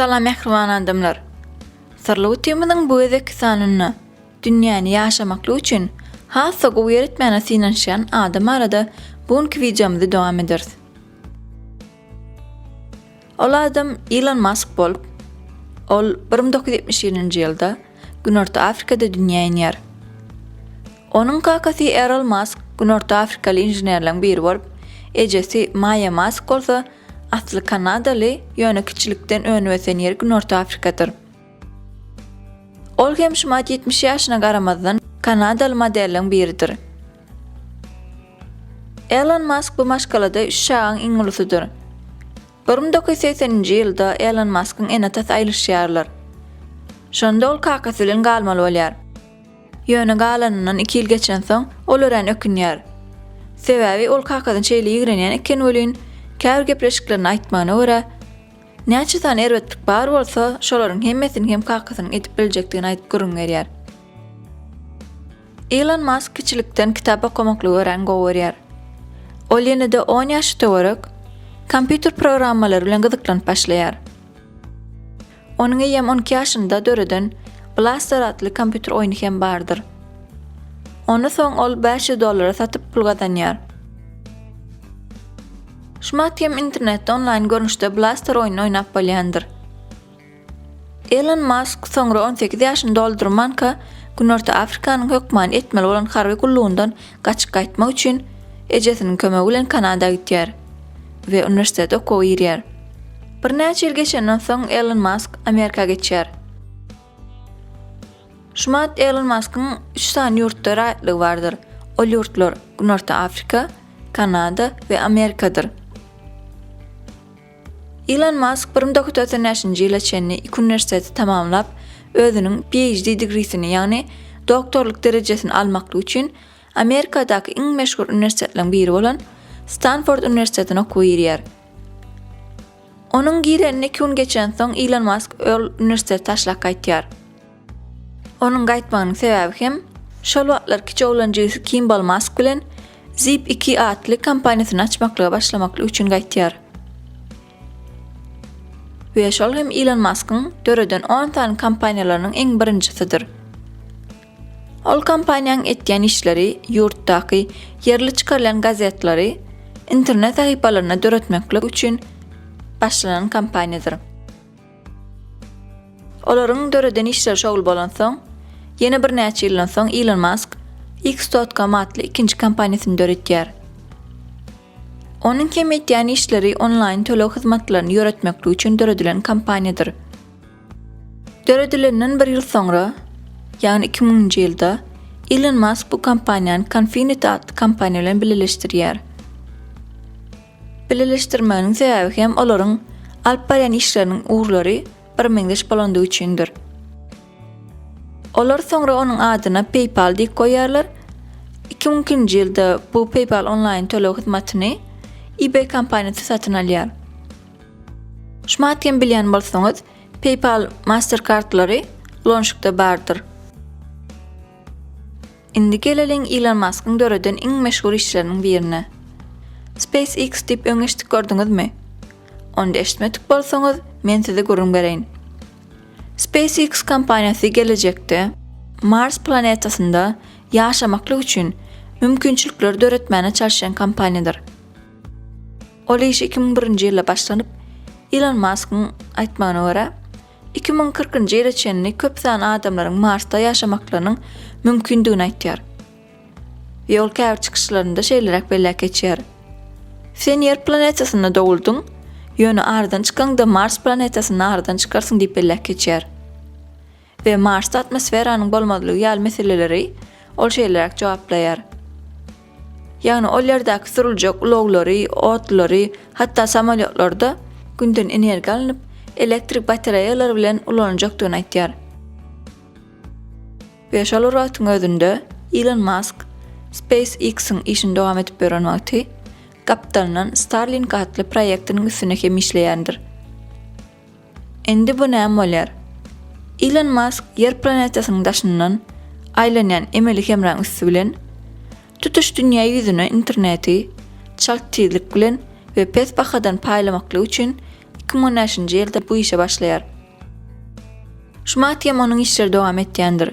Salam mehriban adamlar. Sırlı GUTY'myzyň bu ezeki sanyny dünýäni ýaşamakly üçin hassa gowy öğretmene sinanşan adam arada bugünkü videomyzda dowam ederiz. Ol adam Elon Musk bolup, ol 1977-nji ýylda Günorta Afrikada dünýäni ýer. Onuň kakasy Elon Musk Günorta Afrikaly inženerlerden biri bolup, ejesi Maya Musk bolsa asly Kanadaly, ýöne kiçilikden önwesen ýer Günorta Afrikadyr. Ol hem şumat 70 ýaşyna garamazdan Kanadaly modellerden biridir. Elon Musk bu maşgalada 3 şagyň iň ulusydyr. 1980-nji ýylda Elon Musk'ın enatas aýlyşýarlar. Şonda ol kakasy bilen galmaly bolýar. Ýöne galanynyň 2 ýyl geçen soň ol ören ökünýär. Sebäbi ol kakasyň şeýle ýigrenýän eken welin kär gepleşiklerini aýtmagyna görä, näçe san erbetlik bar bolsa, şolaryň hemmesini hem kakasynyň edip biljekdigini aýdyp görüňär. Elon Musk kiçilikden kitap okumakly ören gowy. Ol ýene-de 10 ýaşy töwerek kompýuter programmalary bilen gyzyklanyp başlaýar. Onuň ýem 12 ýaşynda döreden Blaster adly kompýuter oýny hem bardyr. Onu soň ol $5 satyp pul gazanýar. Şumat hem internetde online görnüşde Blaster oýnyny oýnap bolýandyr. Elon Musk soňra 18 ýaşyny doldurmanka Günorta Afrikanyň hökmany etmeli bolan harby gullugyndan gaçyp gaýtmak üçin ejesiniň kömegi bilen Kanadaga gitýär we universitetde okuw ýerýär. Bir näçe ýyl geçenden soň Elon Musk Amerikaga geçýär. Şumat Elon Musk'ın 3 sany ýurtda raýatlygy bardyr. Ol ýurtlar Günorta Afrika, Kanada we Amerikadyr. Elon Musk 1990-njy ýyla çenli 2 universiteti tamamlap, özüniň PhD degrisini, ýagny doktorluk derejesini almakly üçin Amerikadaky iň meşhur universitetlerden biri bolan Stanford Üniversitetine okuw ýerýär. Onuň girenine 2 gün geçen soň Elon Musk ol üniversiteti taşlap gaýtýar. Onuň gaýtmagynyň sebäbi hem şol wagtlar kiçi oglanjysy Elon Musk bilen Zip2 adly kompaniýasyny açmaklyga başlamakly üçin gaýtýar. We şol hem Elon Musk'ın döreden 10 tane kompaniýalarynyň eň birinjisidir. Ol kompaniýanyň etýän işleri ýurtdaky ýerli çykarylan gazetlary, internet sahypalaryna döretmeklik üçin başlanan kompaniýadyr. Olaryň döreden işleri şogul bolan soň, ýene bir näçe ýyldan soň Elon Musk X.com adly ikinji kompaniýasyny döretýär. Onuň hem etýän işleri online tölew hyzmatlaryny ýöretmeklik üçin döredilen kompaniýadyr. Döredilenden bir ýyl soňra, ýagny 2000-nji ýylda Elon Musk bu kompaniýany Confinity adly kompaniýa bilen birleşdirýär. Birleşdirmeniň sebäbi hem olaryň alyp barýan işleriniň uğurlary birmeňdeş bolandygy üçindir. Olar soňra onuň adyna PayPal diýip goýarlar. 2002-nji ýylda bu PayPal online tölew hyzmatyny eBay kompaniýasy satyn alýar. Şumat hem bilýän bolsaňyz, PayPal Mastercardlary Lonşykda bardyr. Indi geleliň Elon Musk'ın döreden iň meşhur işleriniň birine. SpaceX diýip öňeşdik gördüňizmi? Onda eşitmedik bolsaňyz, men size görüň bereýin. SpaceX kompaniýasy gelecekde Mars planetasynda ýaşamaklyk üçin mümkinçilikler döretmäne çalışan kompaniýadyr. Ol iş 2001-nji ýylda başlanyp, Elon Musk'ın aýtmagyna görä, 2040-njy ýyla çenli köp sany adamlaryň Marsda ýaşamaklarynyň mümkindigini aýtýar. Ýol käbir çykyşlarynda şeýlerek belläp geçýär. Sen ýer planetasyna dowuldyň, ýöne ardan çykanda Mars planetasyna ardan çykarsyň diýip belläp geçýär. We Marsda atmosferanyň bolmadylygy ýaly meseleleri ol şeýlerek jogaplaýar. Ýagny ol ýerdaky sürüljek uloglary, otlary, hatda samolyotlarda günden energiýa alınıp elektrik batareýalary bilen ulanjakdygyny aýtýar. We şol wagtyň özünde Elon Musk SpaceX'in işini dowam edip beren wagty kapitanyň Starlink adly proýektiniň üstüne hem işleýändir. Endi bu näme bolýar? Elon Musk yer planetasynyň daşyndan aýlanýan emeli hemraň üstü bilen tutuş dünýä ýüzüne interneti çalt tezlik bilen we pes bahadan paýlamakly üçin 2010-njy ýylda bu işe başlaýar. Şumatyam onuň işleri dowam etýändir.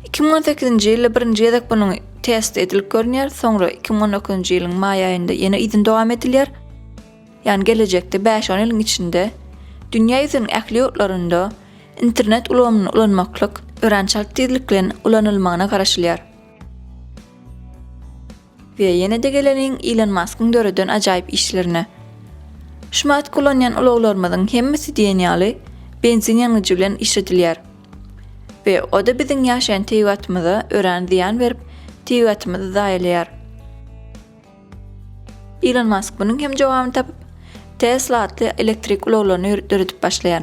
2018-nji ýylda birinji ýadak bunyň test edilip görnýär, soňra 2019-njy ýylyň may aýynda ýene izin dowam edilýär. Ýani gelecekde 5-10 ýylyň içinde dünýä ýüzüniň ähli ýurtlarynda internet ulgamyny ulanmaklyk öğrençilik tezliklen ulanylmagyna garaşylýar. Ve ýene de geleniň Elon Musk'yň döreden ajaýyp işlerine. Şumat kullanýan ulaglarymyzyň hemmesi diýenýaly benzin ýanyjy bilen işletilýär. Ve o da biziň ýaşaýan teýwatymyza ören ziýan berip, teýwatymyzy zaýalýar. Elon Musk bunyň hem jogabyny tapyp, Tesla adly elektrik ulaglaryny öredip başlaýar.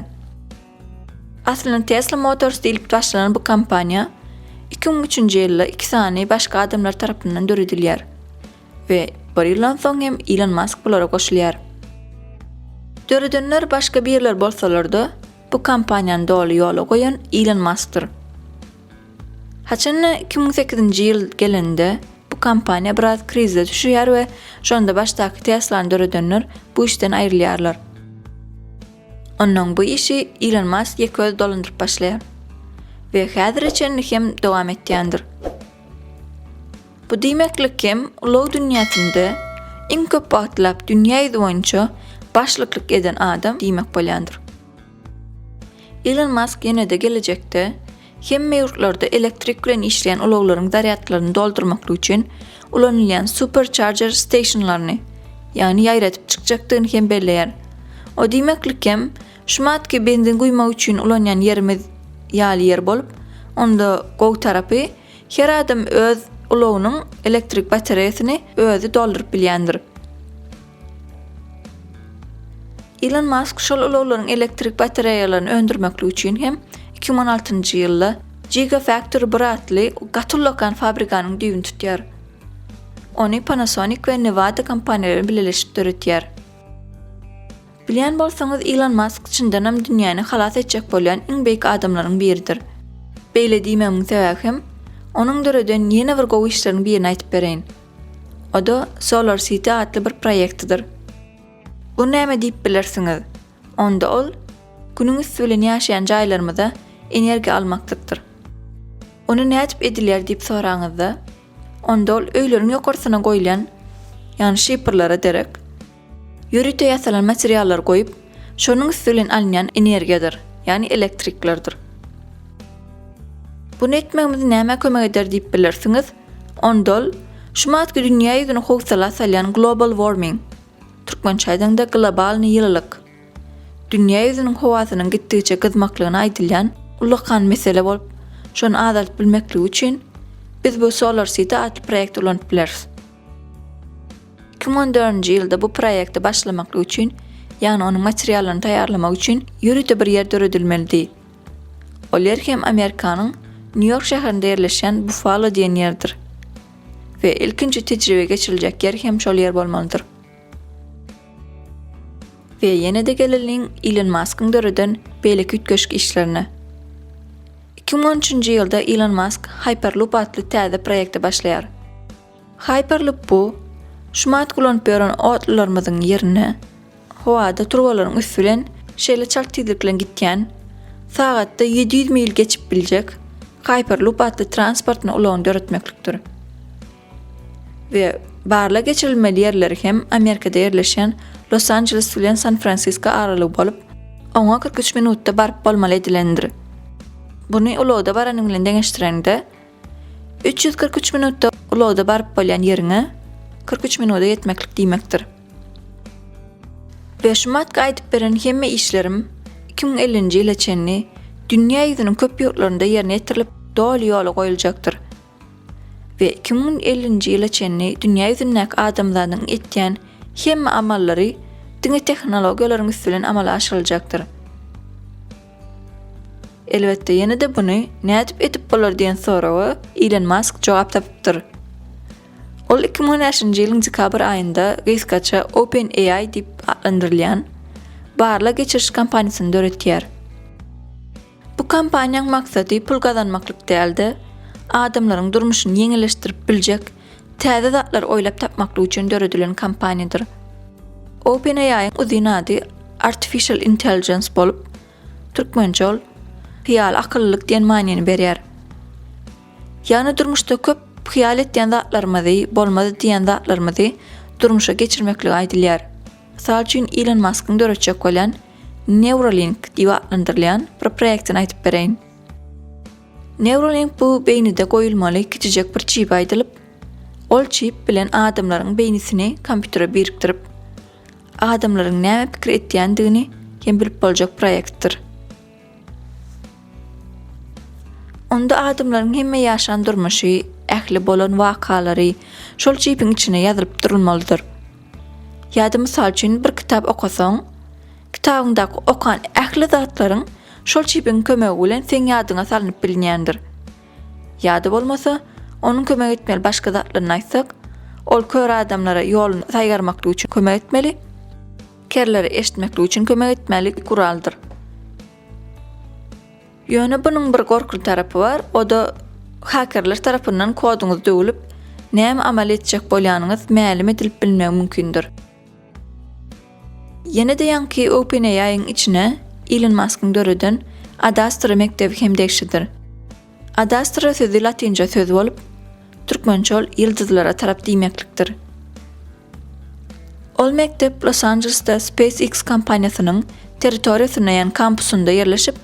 Aslında Tesla Motors diýilip başlanan bu kampaniýa 2003-nji ýylda 2 sany başga adamlar tarapyndan döredilýär. Ve bir ýyldan soň hem Elon Musk bulara goşulýar. Döredenler başga birler bolsalar-da, bu kampaniýany doly ýola goýan Elon Musk'tyr. Haçan 2008-nji ýyl gelende bu kampaniýa biraz krizde düşýär we şonda başdaky Tesla'ny döredenler bu işden aýrylýarlar. Ondan bu işi Elon Musk ýeköz dolandyryp başlaýar we häzirçe hem dowam etýändir. Bu diýmeklik hem ulag dünýäsinde iň köp wagtlap dünýä ýüzi boýunça başlyklyk eden adam diýmek bolýandyr. Elon Musk ýene de gelecekde hemme ýurtlarda elektrik bilen işleýän ulaglaryň zaryatlaryny doldurmak üçin ulanylýan supercharger stationlaryny, ýani ýaýratyp çykjakdygyny hem belleýär. O diýmeklik hem şumatky benzin guýmak üçin ulanýan ýerimiz ýaly ýer bolup, onda gowy tarapy her adam öz ulagynyň elektrik batareýasyny özü doldurup bilýändir. Elon Musk şol ulaglaryň elektrik batareýalaryny öndürmek üçin hem 2016-njy ýylda Gigafactory adly gatullokan fabrikanyň düýbüni tutýar. Ony Panasonic we Nevada kompaniýalary birleşip döretýär. Bilýän bolsaňyz Elon Musk çyndan hem dünýäni halas etjek bolýan iň beýik adamlaryň biridir. Beýle diýmegiň sebäbi hem onuň döreden ýene bir gowy işleriň birini aýtyp bereýin. O da SYRLY adly bir proýektidir. Bu näme diýip bilersiňiz? Onda ol günüňiz bilen ýaşaýan jaýlarymyza energiýa almaklykdyr. Onu näçip edilýär diýip soraňyzda, onda ol öýleriň ýokarsyna goýulan, ýani şiperlara derek, ýörüte ýasalan materiallar goýup, şonuň bilen alınýan energiýadyr, ýani elektriklerdir. Bunu etmegimiz näme kömek eder diýip bilersiňiz? Onda ol şumatky dünýä ýüzüni howsala salýan global warming, türkmençäýde global ýyllyk. Dünýä ýüzüniň howasynyň gitdiçe gyzmaklygyna aýdylýan ulakan mesele bolup, şonu azalyp bilmeklik üçin biz bu SYRLY adly proýekti ulanyp bileriz. 2014-nji ýylda bu proýekti başlamak üçin, ýani onuň materiallaryny taýýarlamak üçin ýörüte bir ýer döredilmeli. Ol ýer hem Amerikanyň New York şäherinde ýerleşen Buffalo diýen ýerdir. Ve ilkinji tejribe geçiriljek ýer hem şol ýer bolmalydyr. Ve ýene de geleliň Elon Musk'yň döreden beýleki ütgeşik işlerine. 2013-nji ýylda Elon Musk Hyperloop adly täze proýekte başlaýar. Hyperloop bu, şumat kulanyp beren otlarymyzyň ýerine howada turbalaryň üstünden şeýle çark tezliklen gitýän, sagatda 700 mil geçip biljek Hyperloop adly transportny ulagyny döretmeklikdir. Ve barla geçirilmeli ýerleri hem Amerikada ýerleşen Los Angeles bilen San Francisco aralygy bolup, oňa 43 minutda barıp bolmaly edilendir. Bunu ulagda baranyň bilen deňeşdirende 343 minutda ulagda barıp bolýan ýeriňe 43 minuta ýetmeklik diýmekdir. Ve şumatga aýdyp beren hemme işlerim 2050-nji ýyla çenli dünýä ýüzüniň köp ýurtlarynda ýerine ýetirilip doly ýola goýuljakdyr. Ve 2050-nji ýyla çenli dünýä ýüzündäki adamlaryň etýän hemme amallary diňe tehnologiýalaryň üstünden amala aşyryljakdyr. Elbette ýene de bunu nädip edip bolar diýen soragy Elon Musk jogap tapypdyr. Ol 2010-njy ýylyň dekabr aýynda gysgaça OpenAI diýip adlandyrylýan barla geçiriş kampaniýasyny döretýär. Bu kampaniýaň maksady pul gazanmaklyk däldi, adamlaryň durmuşyny ýeňilleşdirip biljek täze zatlar oýlap tapmaklyk üçin döredilen kampaniýadyr. OpenAI'ň uzun ady artificial intelligence bolup, türkmençe ol hyýal akyllylyk diýen maňyny berýär. Ýani durmuşda köp hyýal etýän zatlarymyzy, bolmady diýen zatlarymyzy durmuşa geçirmeklik aýdylýar. Misal üçin Elon Musk'ın döretjek bolan Neuralink diýip adlandyrylýan bir proýektyny aýtyp bereýin. Neuralink bu beýnide goýulmaly kiçijek bir çip aýdylyp, ol çip bilen adamlaryň beýnisini kompýutere birikdirip, adamlaryň näme pikir etýändigini hem bilip boljak proýektdir. Onda adamlaryň hemme ýaşan durmuşy, ähli bolan wakalary şol çipiň içine ýazylyp durulmalydyr. Ýa-da misal üçin bir kitap okasaň, kitabyndaky okan ähli zatlaryň şol çipiň kömegi bilen sen ýadyňa salynıp bilinýändir. Ýa-da bolmasa, onuň kömek etmeli başga zatlaryny aýtsak, ol kör adamlara ýoluny saýgarmaklyk üçin kömek etmeli, kerleri eşitmeklik üçin kömek etmeli kuraldyr. Ýöne bunyň bir gorkun tarapy bar, o da hakerler tarapyndan koduňyz döwülip, näme amal etjek bolýanyňyz mälim edilip bilmek mümkindir. Ýene-de ýanky OpenAI'ň içine Elon Musk'ın döreden Adastra mektebi hem degşidir. Adastra sözü latince söz bolup, türkmençe ol ýyldyzlara tarap diýmeklikdir. Ol mektep Los Angeles'ta SpaceX kompaniýasynyň territoriýasyna ýan kampusunda ýerleşip,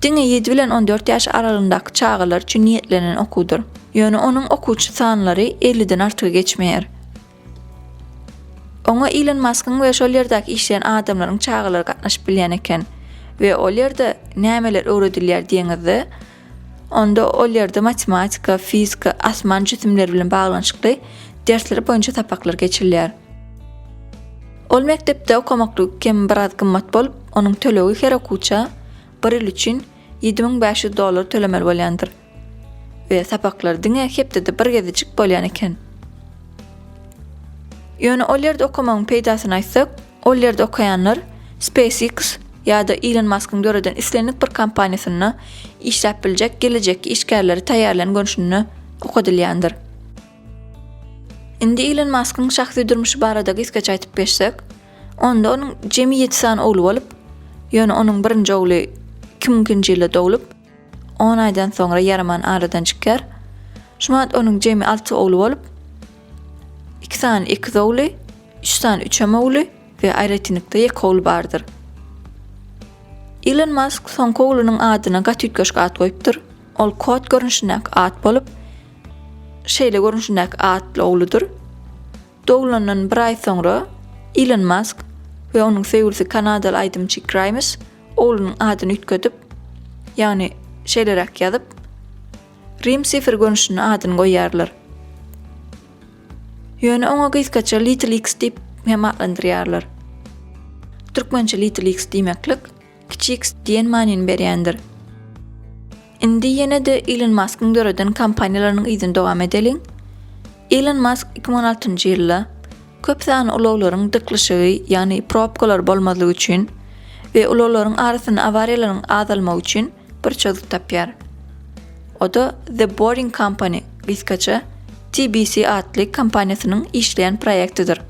diňe 7 bilen 14 ýaş aralyndaky çağalar üçin niýetlenen okuwdur. Ýöne onuň okuwçy sanlary 50-den artyga geçmeýär. Oňa Elon Musk'ın we şol ýerdäki işleýän adamlaryň çağalary gatnaşyp bilýän eken we ol ýerde nämeler öwredilýär diýeňizde, onda ol ýerde matematika, fizika, asman cisimleri bilen baglanşykly dersleri boýunça tapaklar geçirilýär. Ol mektepde okumaklyk kem biraz gymmat bolup, onuň tölegi her okuwça 1 ýyl üçin $7,500 tölemeli bolýandyr. We tapaklar diňe hepde bir gezicik bolýan eken. Ýöne ol ýerde okumagyň peýdasyny aýtsak, ol ýerde okaýanlar SpaceX ýa-da Elon Musk'ın döreden islenlik bir kompaniýasyna işläp biljek gelecekki işgärleri taýýarlan görüşini okudylýandyr. Indi Elon Musk'ın şahsy durmuşy barada gysgaça aýtyp bersek, onda onuň jemi 7 san ogly bolup, ýöne onuň birinji ogly 2000-nji ýylda dogulup, 10 aýdan soňra yaraman aradan çykýar. Şumat onuň jemi 6 ogly bolup, 2 san 2 ogly, 3 san 3 ogly we aýratynykda 2 ogly bardyr. Elon Musk soňky oglunyň adyna GUTY ad goýupdyr. Ol kod görünüşinäki ad bolup, şeýle görünüşinäki adly ogludyr. Dogulanyň bir aý soňra Elon Musk we onuň sevgilisi Kanadaly aýdymçy Grimes oglunyň adyny ütkedip, ýani şeýlerek ýazyp, Rim 0 görünüşine adyny goýýarlar. Ýöne oňa gysgaça Little X diýip hem adlandyrýarlar. Türkmençe Little X diýmeklik kiçik diýen maňyny berýändir. Indi ýene-de Elon Musk'ın döreden kompaniýalarynyň ýyzyny dowam edeliň. Elon Musk 2016-njy ýylda köp sany ulaglaryň dyklyşygy, ýani probkalar bolmadygy üçin we ulaglaryň arasyny awariýalaryň azalmagy üçin bir çözüm tapýar. O da The Boring Company, gysgaça TBC adly kompaniýasynyň işleýän proýektidir.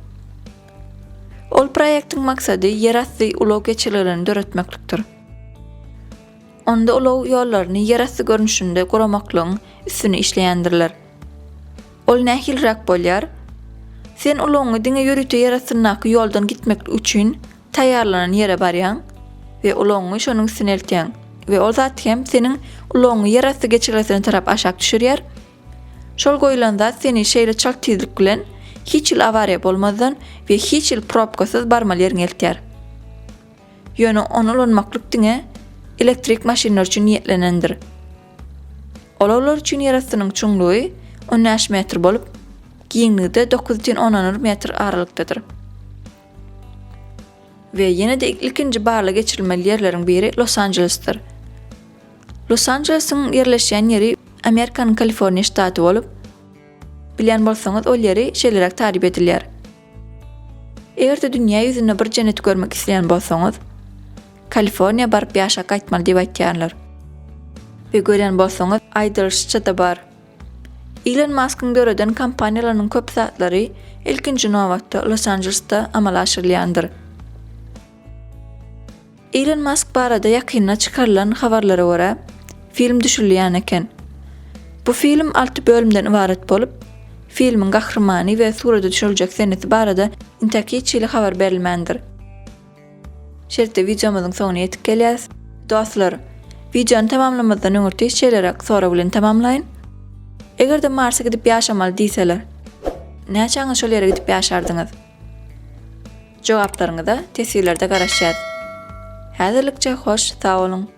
Ol proýektiň maksady ýerasty ulag geçirlerini döretmeklikdir. Onda ulag ýollaryny ýerasty görünüşinde guramaklygyň üstüne işleýändirler. Ol nähilrak bolýar? Sen ulagyny diňe ýörüte ýerastynaky ýoldan gitmek üçin taýýarlanan ýere barýan we ulagyny şonuň üstüne eltýän we ol zat hem seniň ulagyny ýerasty geçirlesine tarap aşak düşürýär. Şol goýulan zat seni şeýle çak tezlik bilen hiç ýyl awariýa bolmadan we hiç ýyl probkasyz barmaly ýerine eltýär. Ýöne onu ulanmaklyk diňe elektrik maşinler üçin niýetlenendir. Olar üçin ýerastynyň çuňlugy 10 metr bolup, giňligi 9,10 metr aralykdadyr. We ýene-de ilkinji barla geçirilmeli ýerleriň biri Los Angeles'tir. Los Angeles'yň ýerleşýän ýeri Amerikanyň Kaliforniýa ştaty bolup, bilýän bolsaňyz ol ýeri şeýlerek tarif edilýär. Eger-de dünýä ýüzünde bir cennet görmek isleýän bolsaňyz, Kaliforniýa baryp ýaşak aýtmaly diýip aýtýarlar. We görýän bolsaňyz aýdyrşça bar. Elon Musk'ın döreden kompaniýalarynyň köp zatlary ilkinji nowatda Los Angeles'ta amal aşyrylýandyr. Elon Musk barada ýakynda çykarylan habarlara görä, film düşürilýän eken. Bu film 6 bölümden ibaret bolup, filmin gahrymany we surata düşüriljek seneti barada intäkiçili habar berilmendir. Şertte videomyzyň soňuna ýetip gelýäs. Dostlar, videonu tamamlamadan öňürti şeýlerek sonra bilen tamamlaýyn. Egerde Mars'a gidip ýaşamaly diýseler, näçe şol ýere gidip ýaşardyňyz? Jogaplaryňyza tesirlerde garaşýar. Häzirlikçe hoş, sag olun.